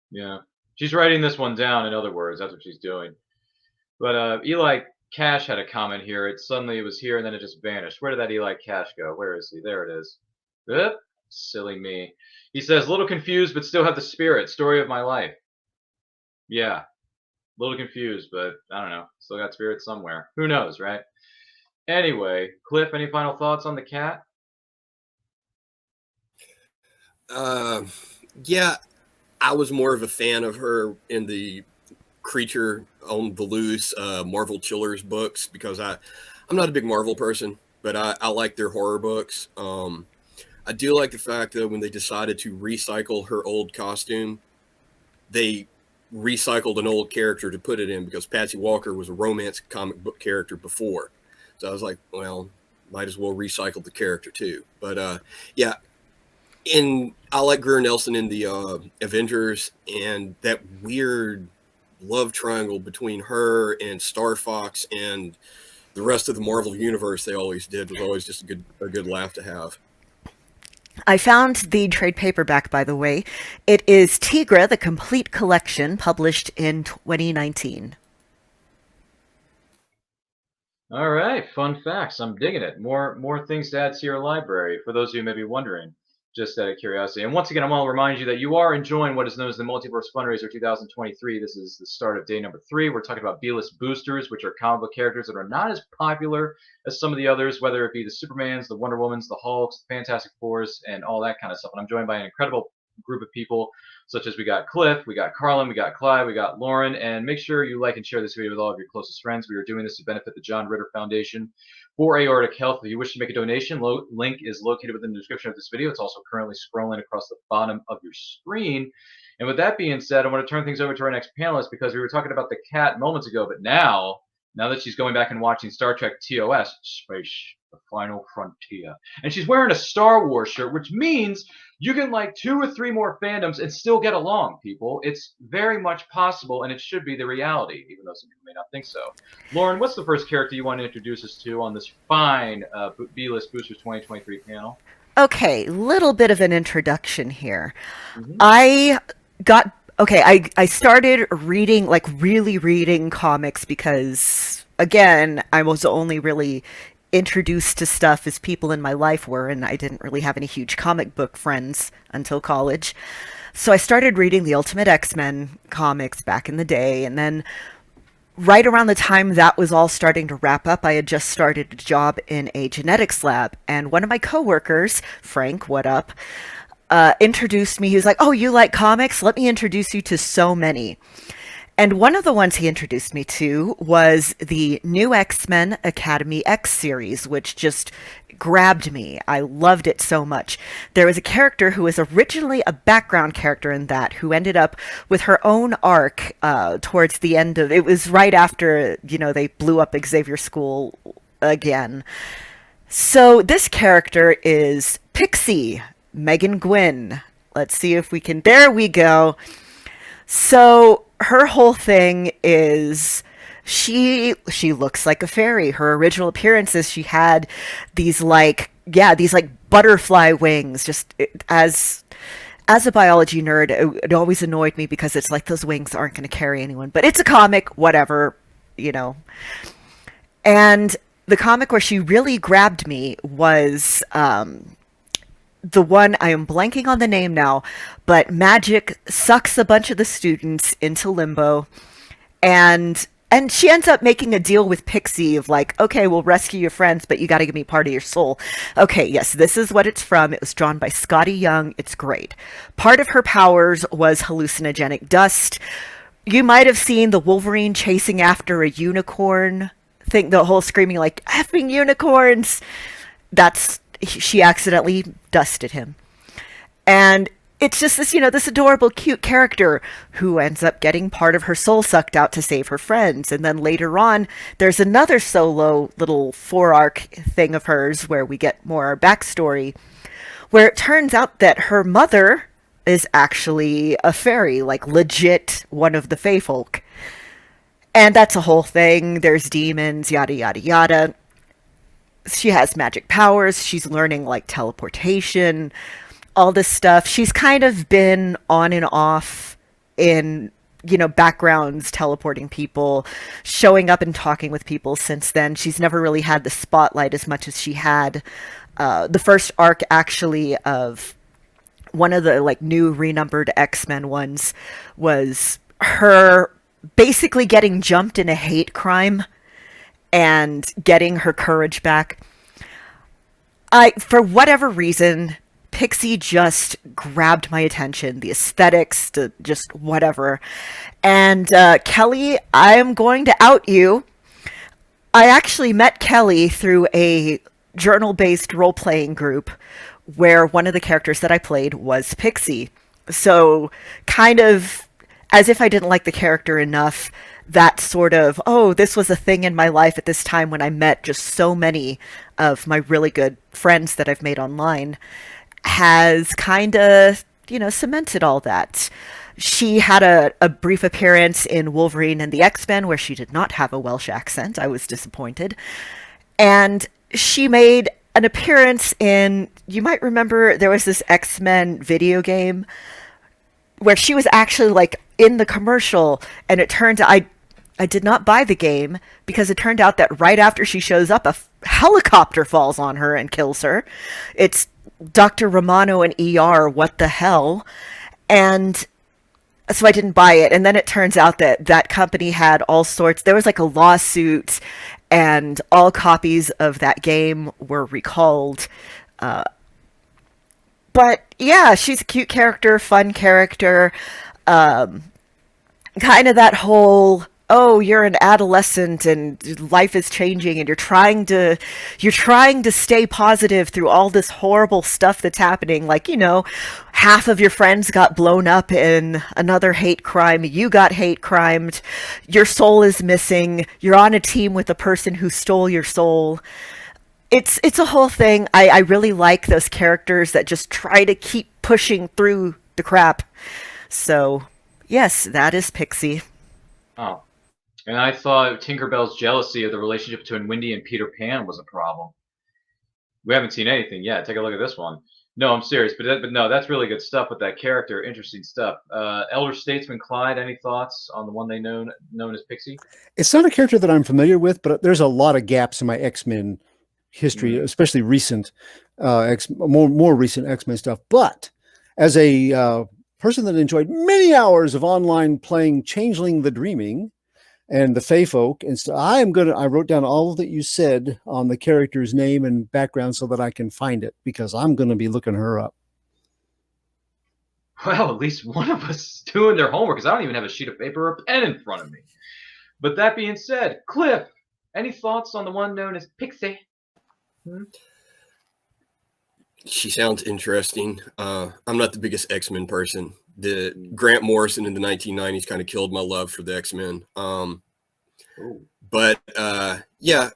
Yeah. She's writing this one down, in other words. That's what she's doing. But Eli Cash had a comment here. Suddenly it was here and then it just vanished. Where did that Eli Cash go? Where is he? There it is. Oop, silly me. He says, little confused, but still have the spirit. Story of my life. Yeah. A little confused, but I don't know. Still got spirit somewhere. Who knows, right? Anyway, Cliff, any final thoughts on the cat? Yeah, I was more of a fan of her in the Creature on the Loose Marvel Chillers books because I'm not a big Marvel person, but I like their horror books. I do like the fact that when they decided to recycle her old costume, they recycled an old character to put it in because Patsy Walker was a romance comic book character before. So I was like, well, might as well recycle the character too. But yeah, I like Greer Nelson in the Avengers, and that weird love triangle between her and Star Fox and the rest of the Marvel universe they always did was always just a good laugh to have. I found the trade paperback, by the way. It is Tigra, the Complete Collection, published in 2019. All right, fun facts. I'm digging it. More things to add to your library for those of you who may be wondering, just out of curiosity. And once again, I want to remind you that you are enjoying what is known as the Multiverse FunRaiser 2023. This is the start of day number 3. We're talking about B-list boosters, which are comic book characters that are not as popular as some of the others, whether it be the Supermans, the Wonder Womans, the Hulks, the Fantastic Fours, and all that kind of stuff. And I'm joined by an incredible group of people, such as we got Cliff, we got Carlin, we got Clyde, we got Lauren, and make sure you like and share this video with all of your closest friends. We are doing this to benefit the John Ritter Foundation for Aortic Health. If you wish to make a donation, link is located within the description of this video. It's also currently scrolling across the bottom of your screen. And with that being said, I want to turn things over to our next panelist because we were talking about the cat moments ago, but now that she's going back and watching Star Trek TOS, Space, the Final Frontier, and she's wearing a Star Wars shirt, which means you can like 2 or 3 more fandoms and still get along, people. It's very much possible, and it should be the reality, even though some people may not think so. Lauren, what's the first character you want to introduce us to on this fine B-List Boosters 2023 panel? Okay, little bit of an introduction here. I started reading, like really reading comics because, again, I was only really introduced to stuff as people in my life were, and I didn't really have any huge comic book friends until college. So I started reading the Ultimate X-Men comics back in the day, and then right around the time that was all starting to wrap up, I had just started a job in a genetics lab, and one of my coworkers, Frank, what up, introduced me. He was like, oh, you like comics? Let me introduce you to so many. And one of the ones he introduced me to was the new X-Men Academy X series, which just grabbed me. I loved it so much. There was a character who was originally a background character in that, who ended up with her own arc towards the end of it. Was right after, they blew up Xavier School again. So this character is Pixie, Megan Gwynn. Let's see if we can. There we go. So her whole thing is she looks like a fairy. Her original appearances, she had these butterfly wings. Just as a biology nerd, it always annoyed me because it's like those wings aren't going to carry anyone. But it's a comic, whatever, And the comic where she really grabbed me was the one, I am blanking on the name now, but magic sucks a bunch of the students into limbo, and she ends up making a deal with Pixie of like, okay, we'll rescue your friends, but you got to give me part of your soul. Okay, yes, this is what it's from. It was drawn by Scotty Young. It's great. Part of her powers was hallucinogenic dust. You might have seen the Wolverine chasing after a unicorn thing, the whole screaming like, effing unicorns. She accidentally dusted him. And it's just this, this adorable, cute character who ends up getting part of her soul sucked out to save her friends. And then later on, there's another solo little 4-arc thing of hers where we get more backstory, where it turns out that her mother is actually a fairy, like legit one of the Fae folk. And that's a whole thing. There's demons, yada, yada, yada. She has magic powers. She's learning, like, teleportation, all this stuff. She's kind of been on and off in, backgrounds, teleporting people, showing up and talking with people since then. She's never really had the spotlight as much as she had. The first arc, actually, of one of the, like, new renumbered X-Men ones was her basically getting jumped in a hate crime and getting her courage back. For whatever reason, Pixie just grabbed my attention. The aesthetics, the just whatever. And Kelly, I am going to out you. I actually met Kelly through a journal-based role-playing group where one of the characters that I played was Pixie. So kind of as if I didn't like the character enough, that sort of, oh, this was a thing in my life at this time when I met just so many of my really good friends that I've made online, has kind of, cemented all that. She had a brief appearance in Wolverine and the X-Men where she did not have a Welsh accent. I was disappointed. And she made an appearance in, you might remember, there was this X-Men video game where she was actually, like, in the commercial, and it turned out I did not buy the game because it turned out that right after she shows up, a helicopter falls on her and kills her. It's Dr. Romano and ER, what the hell? And so I didn't buy it. And then it turns out that that company had all sorts, there was like a lawsuit, and all copies of that game were recalled. But yeah, she's a cute character, fun character. Kind of that whole, oh, you're an adolescent and life is changing and you're trying to stay positive through all this horrible stuff that's happening. Like, half of your friends got blown up in another hate crime. You got hate crimed. Your soul is missing. You're on a team with the person who stole your soul. It's a whole thing. I really like those characters that just try to keep pushing through the crap. So, yes, that is Pixie. Oh. And I thought Tinkerbell's jealousy of the relationship between Wendy and Peter Pan was a problem. We haven't seen anything yet. Take a look at this one. No, I'm serious. But no, that's really good stuff with that character. Interesting stuff. Elder Statesman Clyde, any thoughts on the one they known as Pixie? It's not a character that I'm familiar with, but there's a lot of gaps in my X-Men history, especially recent, more recent X-Men stuff. But as a person that enjoyed many hours of online playing Changeling the Dreaming and the Fae Folk, and so I wrote down all that you said on the character's name and background so that I can find it, because I'm going to be looking her up. Well, at least one of us is doing their homework, because I don't even have a sheet of paper or a pen in front of me. But that being said, Cliff, any thoughts on the one known as Pixie? She sounds interesting. I'm not the biggest X-Men person. The Grant Morrison in the 1990s kind of killed my love for the X-Men. But yeah,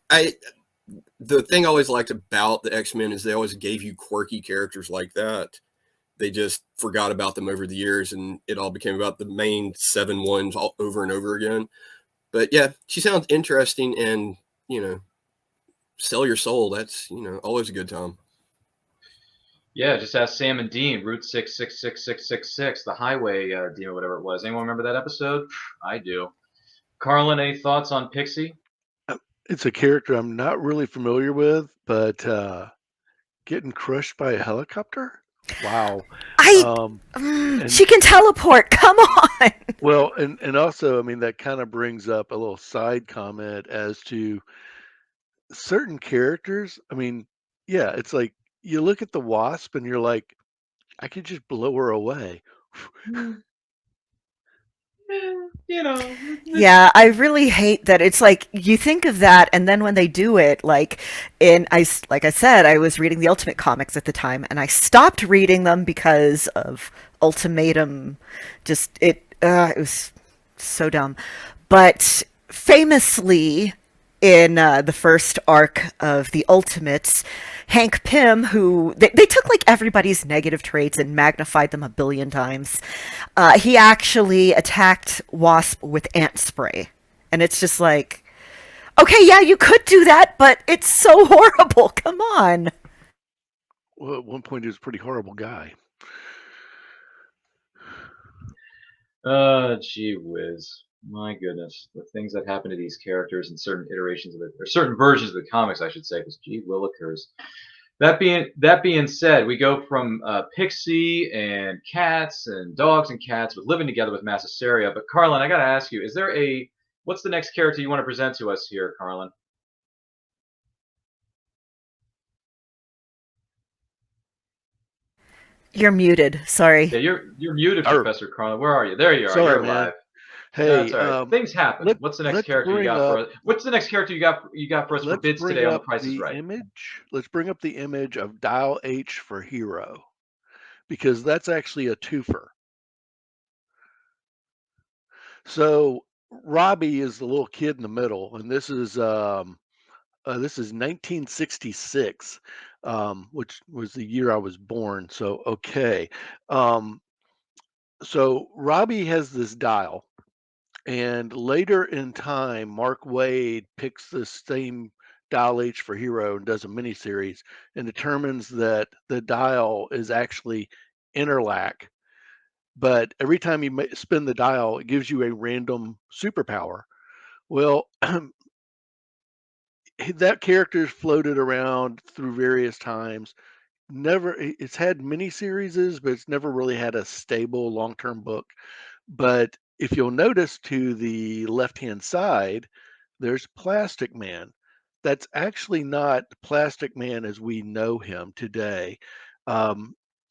the thing I always liked about the X-Men is they always gave you quirky characters like that. They just forgot about them over the years, and it all became about the main 7 ones all over and over again. But yeah, she sounds interesting, and sell your soul. That's always a good time. Yeah, just ask Sam and Dean, Route 6666666, the highway deal, whatever it was. Anyone remember that episode? I do. Carlin, any thoughts on Pixie? It's a character I'm not really familiar with, but getting crushed by a helicopter? Wow. She can teleport. Come on. Well, and also, I mean, that kind of brings up a little side comment as to certain characters. I mean, yeah, it's like you look at the Wasp and you're like, I could just blow her away. Yeah, I really hate that. It's like you think of that, and then when they do it, like I said, I was reading the Ultimate Comics at the time, and I stopped reading them because of ultimatum. Just it was so dumb. But famously, in the first arc of the Ultimates, Hank Pym, who they took like everybody's negative traits and magnified them a billion times, he actually attacked Wasp with ant spray. And it's just like, okay, yeah, you could do that, but it's so horrible. Come on. Well, at one point, he was a pretty horrible guy. Gee whiz. My goodness. The things that happen to these characters in certain iterations of it, or certain versions of the comics, I should say, because gee willikers. That being said, we go from Pixie and cats and dogs and cats with living together with mass hysteria. But Carlin, I gotta ask you, what's the next character you want to present to us here, Carlin? You're muted. Sorry. Yeah, you're muted, Professor Carlin. Where are you? There you are. Sorry, You're man. live. Hey, no, that's all right. Things happen. What's the next let's character you bring got for up- us? What's the next character you got for us for let's bids bring today on The up Price is the Right? image. Let's bring up the image of Dial H for Hero, because that's actually a twofer. So Robbie is the little kid in the middle, and this is 1966, which was the year I was born. So okay, so Robbie has this dial, and later in time, Mark Waid picks the same Dial H for Hero and does a miniseries and determines that the dial is actually interlac. But every time you spin the dial, it gives you a random superpower. Well, that character's floated around through various times. It's had miniseries, but it's never really had a stable long-term book. But if you'll notice to the left-hand side, there's Plastic Man. That's actually not Plastic Man as we know him today.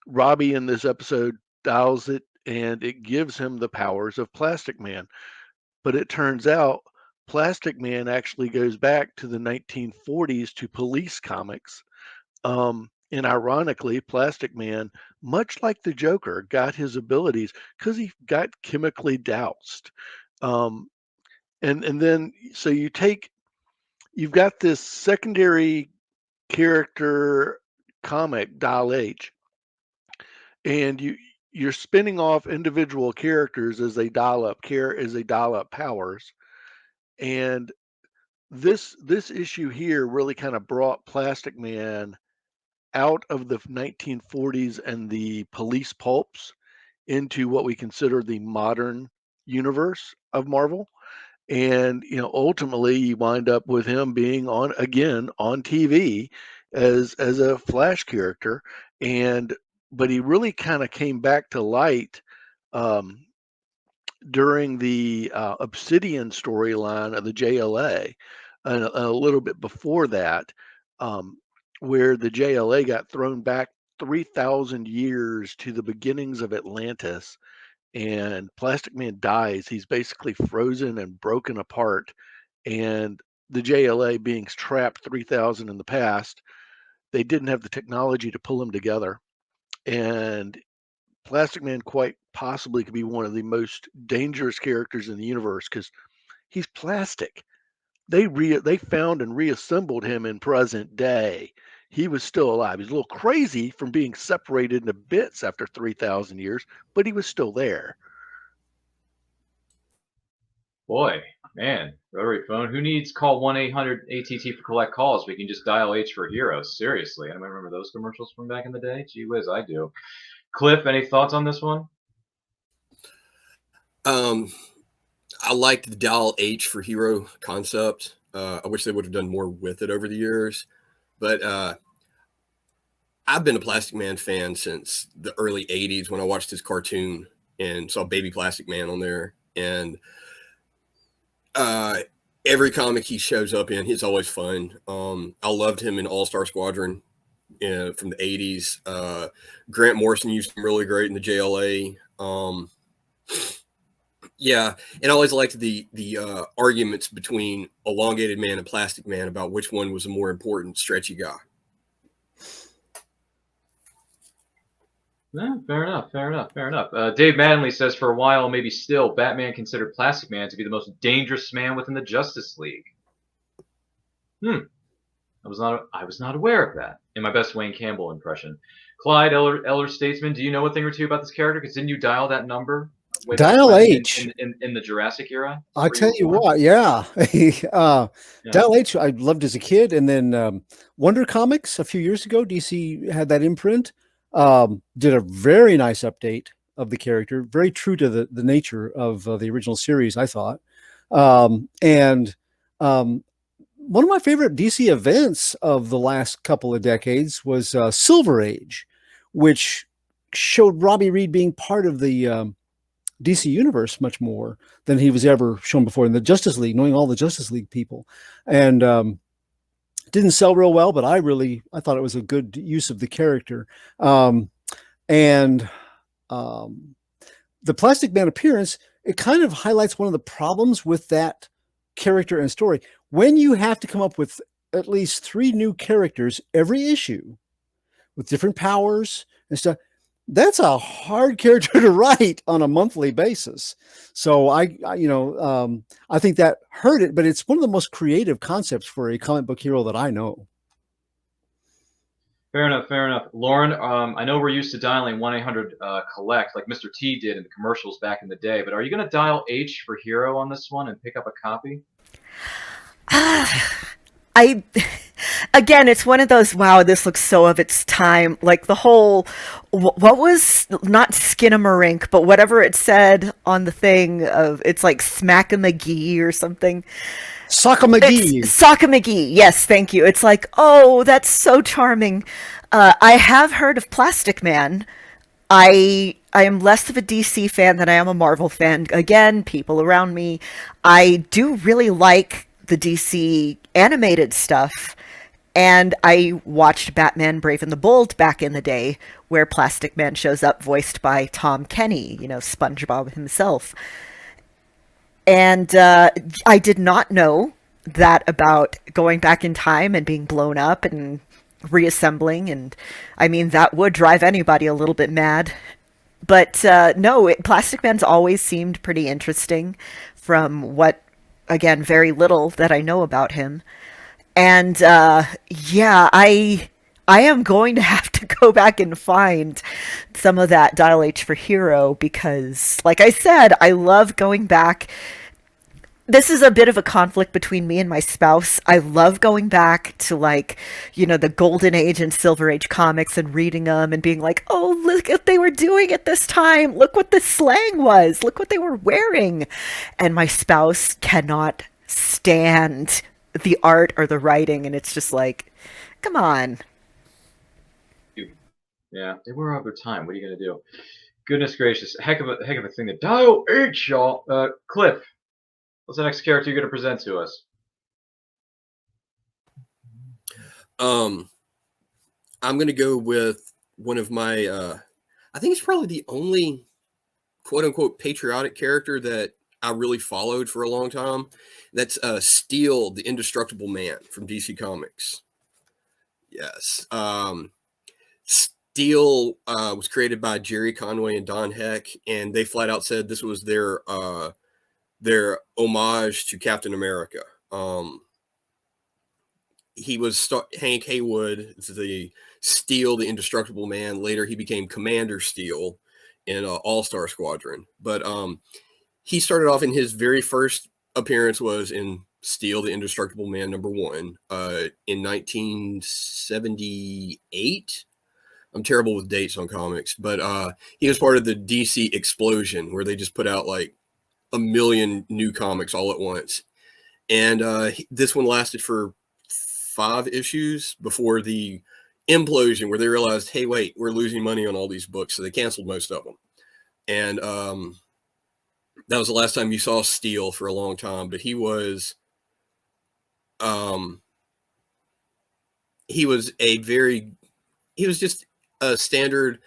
Robbie in this episode dials it, and it gives him the powers of Plastic Man. But it turns out Plastic Man actually goes back to the 1940s to Police Comics. And ironically, Plastic Man, much like the Joker, got his abilities because he got chemically doused. And then so you've got this secondary character comic, Dial H, and you're spinning off individual characters as they dial up powers. And this issue here really kind of brought Plastic Man out of the 1940s and the police pulps into what we consider the modern universe of Marvel. And ultimately you wind up with him being on TV as a Flash character. But he really kind of came back to light during the Obsidian storyline of the JLA, and a little bit before that, where the JLA got thrown back 3,000 years to the beginnings of Atlantis, and Plastic Man dies. He's basically frozen and broken apart, and the JLA being trapped 3,000 in the past, they didn't have the technology to pull him together. And Plastic Man quite possibly could be one of the most dangerous characters in the universe because he's plastic. They found and reassembled him in present day. He was still alive. He's a little crazy from being separated into bits after 3,000 years, but he was still there. Boy, man, rotary phone. Who needs call 1-800-ATT for collect calls? We can just dial H for heroes. Seriously, I remember those commercials from back in the day. Gee whiz, I do. Cliff, any thoughts on this one? I liked the Dial H for Hero concept. I wish they would have done more with it over the years, but I've been a Plastic Man fan since the early 80s when I watched his cartoon and saw Baby Plastic Man on there. And every comic he shows up in, he's always fun. I loved him in All-Star Squadron from the 80s. Grant Morrison used him really great in the JLA. Yeah, and I always liked the arguments between Elongated Man and Plastic Man about which one was a more important stretchy guy. Yeah, fair enough. Dave Mattingly says, for a while, maybe still, Batman considered Plastic Man to be the most dangerous man within the Justice League. I was not aware of that. In my best Wayne Campbell impression. Clyde, Elder Statesman, do you know a thing or two about this character? Because didn't you dial that number way back Dial when H. in the Jurassic era? I tell you what, yeah. Dial H, I loved as a kid, and then Wonder Comics a few years ago, DC had that imprint. Did a very nice update of the character, very true to the nature of the original series, I thought. And one of my favorite DC events of the last couple of decades was Silver Age, which showed Robbie Reed being part of the DC universe much more than he was ever shown before in the Justice League, knowing all the Justice League people. And didn't sell real well, but I thought it was a good use of the character. And the Plastic Man appearance, it kind of highlights one of the problems with that character and story. When you have to come up with at least 3 new characters every issue with different powers and stuff, that's a hard character to write on a monthly basis. So I think that hurt it, but it's one of the most creative concepts for a comic book hero that I know. Fair enough. Lauren, I know we're used to dialing 1-800-COLLECT like Mr. T did in the commercials back in the day, but are you going to dial H for Hero on this one and pick up a copy? Again, it's one of those, wow, this looks so of its time. Like the whole, what was, not Skinamarink, but whatever it said on the thing of, it's like Smack-a-McGee or something. Sock-a-McGee. Sock-a-McGee, yes, thank you. It's like, oh, that's so charming. I have heard of Plastic Man. I am less of a DC fan than I am a Marvel fan. Again, people around me, I do really like the DC animated stuff, and I watched Batman Brave and the Bold back in the day, where Plastic Man shows up voiced by Tom Kenny, SpongeBob himself. And I did not know that about going back in time and being blown up and reassembling, and I mean, that would drive anybody a little bit mad. But no, Plastic Man's always seemed pretty interesting from what, again, very little that I know about him. And yeah, I am going to have to go back and find some of that Dial H for Hero because, like I said, I love going back. This is a bit of a conflict between me and my spouse. I love going back to, the Golden Age and Silver Age comics and reading them and being like, oh, look what they were doing at this time. Look what the slang was. Look what they were wearing. And my spouse cannot stand the art or the writing. And it's just like, come on. Yeah, they were of their time. What are you going to do? Goodness gracious. Heck of a thing to Dial H, y'all. Cliff. What's the next character you're going to present to us? I'm going to go with one of my, I think it's probably the only quote unquote patriotic character that I really followed for a long time. That's Steel, the Indestructible Man from DC Comics. Yes. Steel was created by Jerry Conway and Don Heck, and they flat out said this was their homage to Captain America. He was Hank Haywood, the Steel, the Indestructible Man. Later, he became Commander Steel in All-Star Squadron. But he started off in his very first appearance was in Steel, the Indestructible Man #1 in 1978. I'm terrible with dates on comics, but he was part of the DC explosion where they just put out like a million new comics all at once. And this one lasted for 5 issues before the implosion where they realized, hey, wait, we're losing money on all these books. So they canceled most of them. And that was the last time you saw Steel for a long time. But he was just a standard.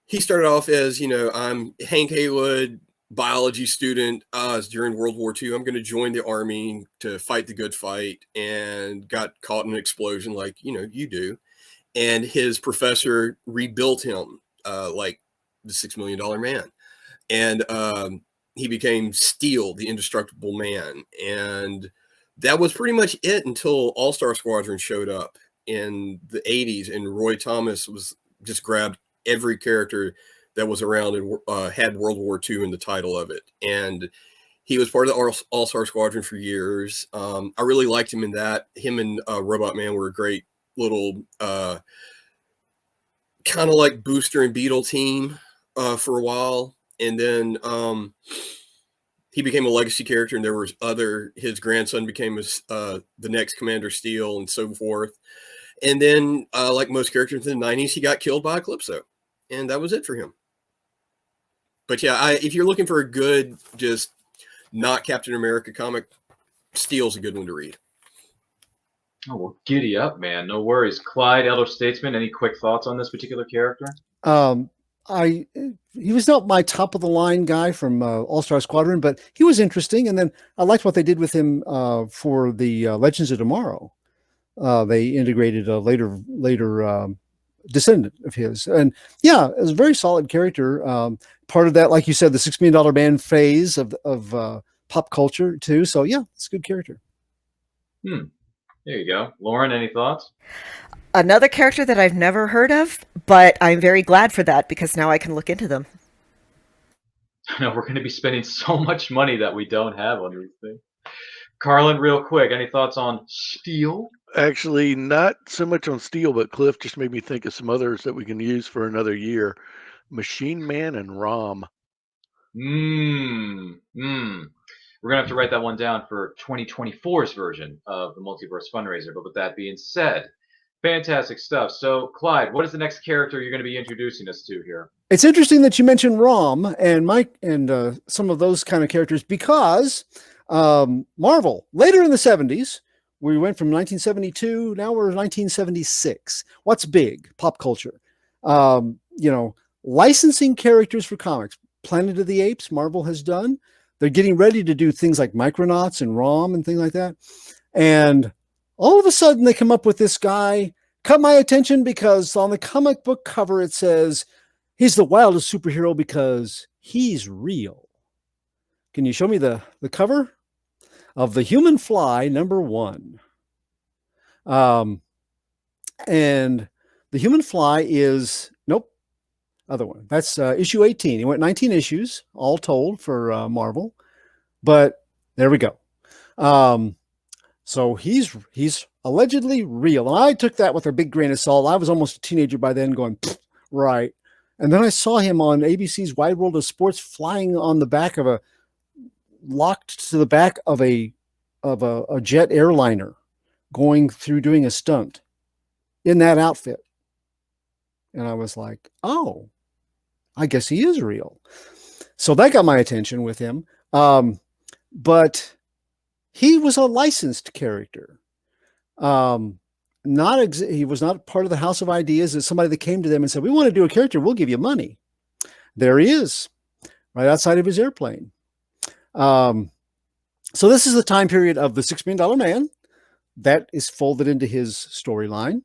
He started off as, I'm Hank Haywood, biology student. During World War II, I'm going to join the army to fight the good fight, and got caught in an explosion like, you do. And his professor rebuilt him like the $6 Million Man. And he became Steel, the indestructible man. And that was pretty much it until All-Star Squadron showed up in the 80s. And Roy Thomas was just grabbed every character that was around and had World War II in the title of it. And he was part of the All-Star Squadron for years. I really liked him in that. Him and Robot Man were a great little kind of like Booster and Beetle team for a while. And then he became a legacy character, and there was his grandson became the next Commander Steel and so forth. And then, like most characters in the 90s, he got killed by Eclipso. And that was it for him. But yeah, if you're looking for a good, just not Captain America comic, Steel's a good one to read. Oh, well, giddy up, man. No worries. Clyde, Elder Statesman, any quick thoughts on this particular character? He was not my top of the line guy from All-Star Squadron, but he was interesting. And then I liked what they did with him for the Legends of Tomorrow. They integrated a later descendant of his, and yeah, it was a very solid character. Part of that, like you said, the $6 Million Man phase of pop culture too. So yeah, it's a good character. There you go. Lauren, any thoughts? Another character that I've never heard of, but I'm very glad for that because now I can look into them. I know we're going to be spending so much money that we don't have on these things. Carlin, real quick, any thoughts on Steel? Actually, not so much on Steel, but Cliff just made me think of some others that we can use for another year. Machine Man and Rom. We're going to have to write that one down for 2024's version of the Multiverse FunRaiser. But with that being said, fantastic stuff. So, Clyde, what is the next character you're going to be introducing us to here? It's interesting that you mentioned Rom and Mike and some of those kind of characters because Marvel, later in the 70s, we went from 1972, now we're 1976. What's big? Pop culture. Licensing characters for comics. Planet of the Apes, Marvel has done. They're getting ready to do things like Micronauts and ROM and things like that. And all of a sudden they come up with this guy. Caught my attention because on the comic book cover it says, he's the wildest superhero because he's real. Can you show me the cover of The Human Fly, #1? And The Human Fly is, other one. That's issue 18. He went 19 issues, all told, for Marvel. But there we go. So he's allegedly real. And I took that with a big grain of salt. I was almost a teenager by then going, right. And then I saw him on ABC's Wide World of Sports flying on the back of locked to the back of a jet airliner going through doing a stunt in that outfit. And I was like, oh, I guess he is real. So that got my attention with him. But he was a licensed character. He was not part of the House of Ideas. It's somebody that came to them and said, we want to do a character. We'll give you money. There he is, right outside of his airplane. So this is the time period of the $6 Million Man that is folded into his storyline.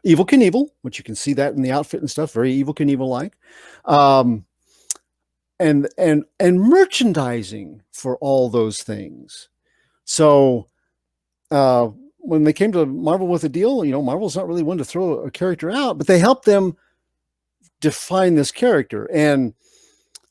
Evel Knievel, which you can see that in the outfit and stuff, very Evel Knievel-like. And merchandising for all those things. So when they came to Marvel with a deal, Marvel's not really one to throw a character out, but they helped them define this character. And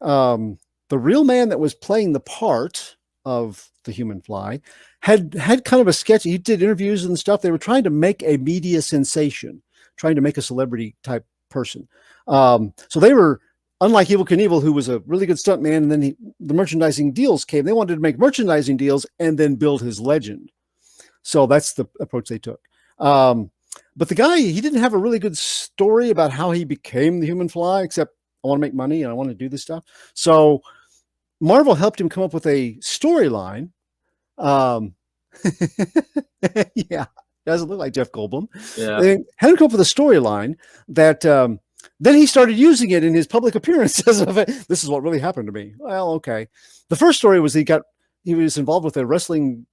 the real man that was playing the part of the Human Fly had kind of a sketch. He did interviews and stuff. They were trying to make a media sensation, trying to make a celebrity type person. So they were, unlike Evel Knievel, who was a really good stuntman, and then the merchandising deals came. They wanted to make merchandising deals and then build his legend. So that's the approach they took. But the guy, he didn't have a really good story about how he became the Human Fly, except I want to make money and I want to do this stuff. So Marvel helped him come up with a storyline. Yeah, doesn't look like Jeff Goldblum. Yeah. They had him come up with a storyline that then he started using it in his public appearances of it. This is what really happened to me. Well, okay. The first story was he was involved with a wrestling.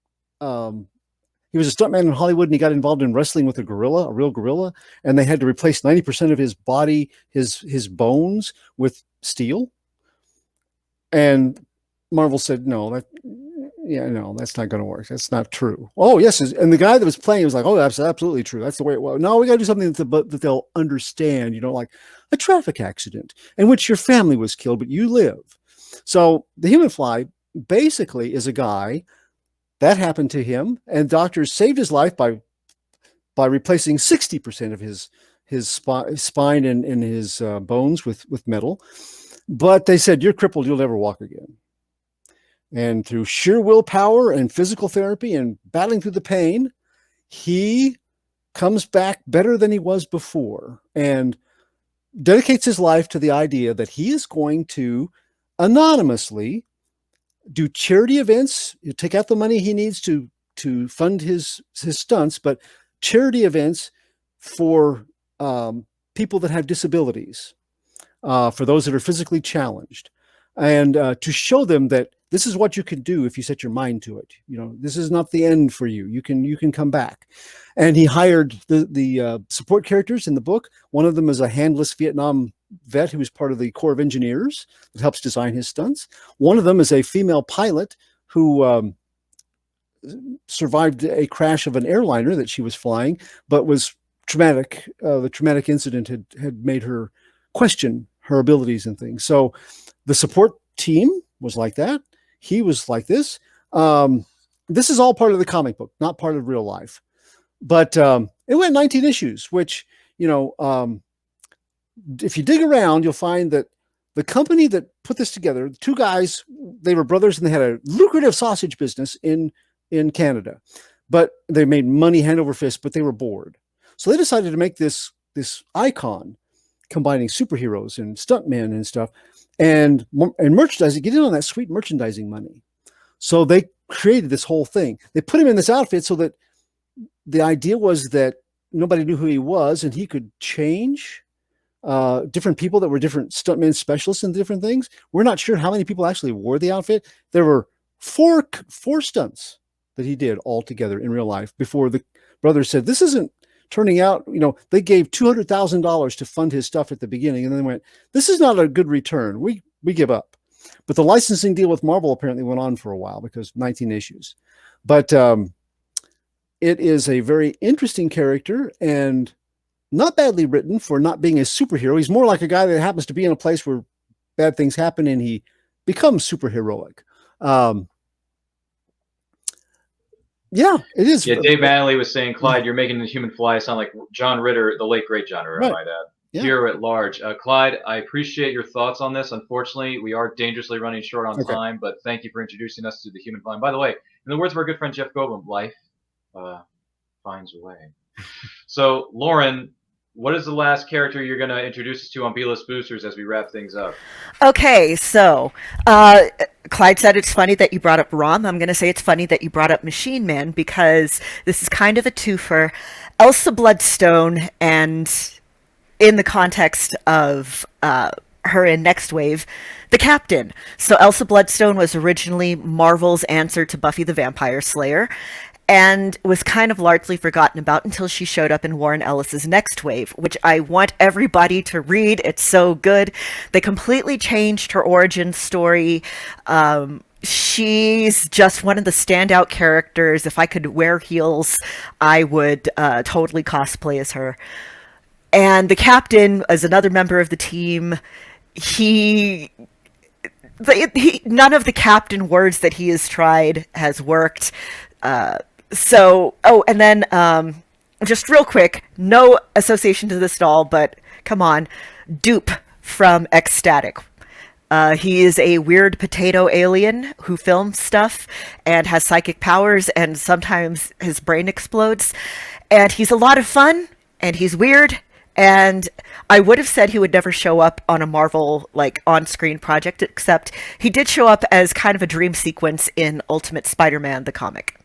He was a stuntman in Hollywood, and he got involved in wrestling with a real gorilla, and they had to replace 90% of his body, his bones, with steel. And Marvel said, no, that's not going to work. That's not true. Oh, yes. And the guy that was playing was like, oh, that's absolutely true. That's the way it was. No, we got to do something that they'll understand, like a traffic accident in which your family was killed, but you live. So the Human Fly basically is a guy that happened to him, and doctors saved his life by replacing 60% of his spine and his bones with metal. But they said, you're crippled, you'll never walk again. And through sheer willpower and physical therapy and battling through the pain, he comes back better than he was before and dedicates his life to the idea that he is going to anonymously do charity events, take out the money he needs to fund his stunts, but charity events for people that have disabilities, for those that are physically challenged, and to show them that this is what you can do if you set your mind to it. This is not the end for you. You can come back. And he hired the support characters in the book. One of them is a handless Vietnam vet who was part of the Corps of Engineers that helps design his stunts. One of them is a female pilot who survived a crash of an airliner that she was flying, but was traumatic. The traumatic incident had made her question her abilities and things. So the support team was like that. He was like this. This is all part of the comic book, not part of real life. But it went 19 issues, which, if you dig around, you'll find that the company that put this together, two guys, they were brothers and they had a lucrative sausage business in Canada, but they made money hand over fist, but they were bored. So they decided to make this icon combining superheroes and stuntmen and stuff and merchandising, get in on that sweet merchandising money. So they created this whole thing. They put him in this outfit so that the idea was that nobody knew who he was and he could change different people that were different stuntmen specialists in different things. We're not sure how many people actually wore the outfit. There were four stunts that he did all together in real life before the brothers said, this isn't turning out, they gave $200,000 to fund his stuff at the beginning and then went, this is not a good return. We give up. But the licensing deal with Marvel apparently went on for a while because 19 issues. But it is a very interesting character and not badly written for not being a superhero. He's more like a guy that happens to be in a place where bad things happen and he becomes superheroic. Yeah, it is. Yeah, Dave Manley was saying, Clyde, you're making the Human Fly sound like John Ritter, the late great John Ritter, I might add. Yeah. Here at large. Clyde, I appreciate your thoughts on this. Unfortunately, we are dangerously running short on time, but thank you for introducing us to the Human Fly. And by the way, in the words of our good friend Jeff Goldblum, life finds a way. So, Lauren, what is the last character you're going to introduce us to on B-List Boosters as we wrap things up? Okay, so Clyde said it's funny that you brought up Rom. I'm going to say it's funny that you brought up Machine Man because this is kind of a twofer. Elsa Bloodstone, and in the context of her in Next Wave, the Captain. So Elsa Bloodstone was originally Marvel's answer to Buffy the Vampire Slayer, and was kind of largely forgotten about until she showed up in Warren Ellis's Next Wave, which I want everybody to read. It's so good. They completely changed her origin story. She's just one of the standout characters. If I could wear heels, I would totally cosplay as her. And the Captain, as another member of the team, none of the Captain words that he has tried has worked. And then just real quick, no association to this doll, but come on, Dupe from Ecstatic. He is a weird potato alien who films stuff and has psychic powers, and sometimes his brain explodes. And he's a lot of fun, and he's weird, and I would have said he would never show up on a Marvel, on-screen project, except he did show up as kind of a dream sequence in Ultimate Spider-Man, the comic.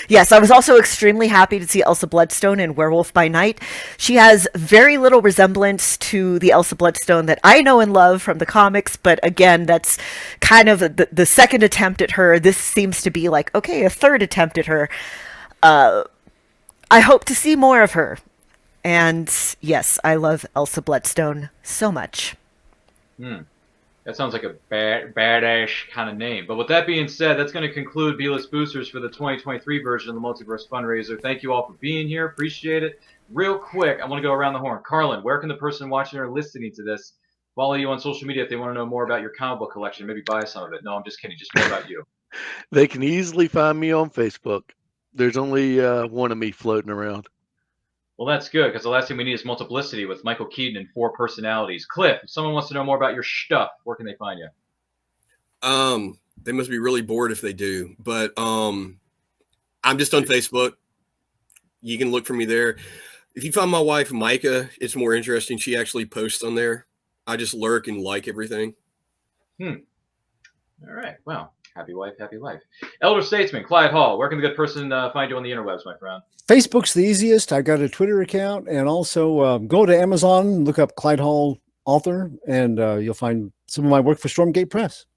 Yes, I was also extremely happy to see Elsa Bloodstone in Werewolf by Night. She has very little resemblance to the Elsa Bloodstone that I know and love from the comics, but again, that's kind of the second attempt at her. This seems to be a third attempt at her. I hope to see more of her. And yes, I love Elsa Bloodstone so much. That sounds like a badass kind of name. But with that being said, that's going to conclude B-List Boosters for the 2023 version of the Multiverse FunRaiser. Thank you all for being here. Appreciate it. Real quick, I want to go around the horn. Carlin, where can the person watching or listening to this follow you on social media if they want to know more about your comic book collection, maybe buy some of it? No, I'm just kidding. Just more about you. They can easily find me on Facebook. There's only one of me floating around. Well, that's good, because the last thing we need is multiplicity with Michael Keaton and 4 personalities. Cliff, if someone wants to know more about your stuff, where can they find you? They must be really bored if they do, but I'm just on Facebook. You can look for me there. If you find my wife, Micah, it's more interesting. She actually posts on there. I just lurk and like everything. All right. Well, happy wife, happy life. Elder Statesman, Clyde Hall, where can the good person find you on the interwebs, my friend? Facebook's the easiest. I've got a Twitter account, and also go to Amazon, look up Clyde Hall author, and you'll find some of my work for Stormgate Press.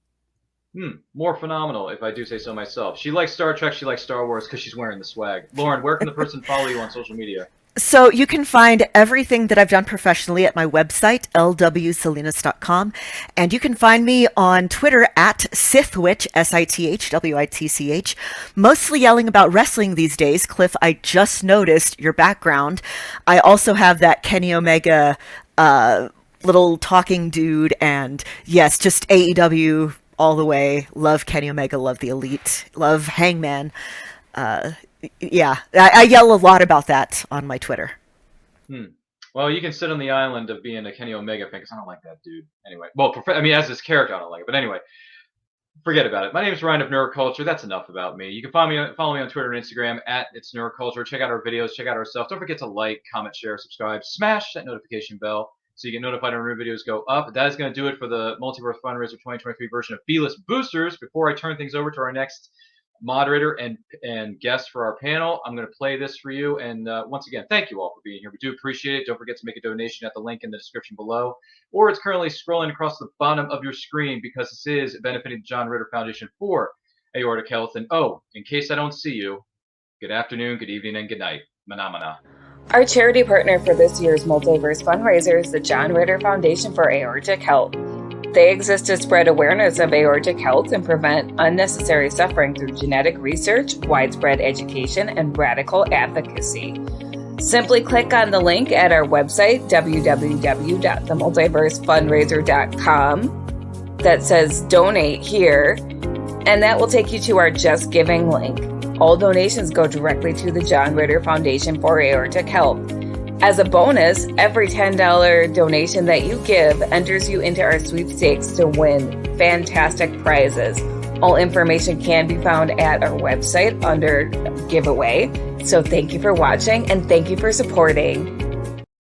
More phenomenal, if I do say so myself. She likes Star Trek, she likes Star Wars because she's wearing the swag. Lauren, where can the person follow you on social media? So you can find everything that I've done professionally at my website, lwsalinas.com. And you can find me on Twitter at Sithwitch, Sithwitch, mostly yelling about wrestling these days. Cliff, I just noticed your background. I also have that Kenny Omega little talking dude. And yes, just AEW all the way. Love Kenny Omega, love the Elite, love Hangman. Yeah, I yell a lot about that on my Twitter. Well, you can sit on the island of being a Kenny Omega fan because I don't like that dude. Anyway, well, I mean, as his character, I don't like it. But anyway, forget about it. My name is Ryan of Nerd Culture. That's enough about me. You can follow me on Twitter and Instagram at It's Nerd Culture. Check out our videos. Check out our stuff. Don't forget to like, comment, share, subscribe. Smash that notification bell so you get notified when new videos go up. That is going to do it for the Multiverse FunRaiser 2023 version of B-List Boosters. Before I turn things over to our next moderator and guest for our panel, I'm going to play this for you. And once again, thank you all for being here. We do appreciate it. Don't forget to make a donation at the link in the description below, or it's currently scrolling across the bottom of your screen because this is benefiting the John Ritter Foundation for Aortic Health. And oh, in case I don't see you, good afternoon, good evening, and good night. Manamana. Our charity partner for this year's Multiverse FunRaiser is the John Ritter Foundation for Aortic Health. They exist to spread awareness of aortic health and prevent unnecessary suffering through genetic research, widespread education, and radical advocacy. Simply click on the link at our website, www.themultiversefunraiser.com, that says Donate Here, and that will take you to our Just Giving link. All donations go directly to the John Ritter Foundation for Aortic Health. As a bonus, every $10 donation that you give enters you into our sweepstakes to win fantastic prizes. All information can be found at our website under giveaway. So thank you for watching and thank you for supporting.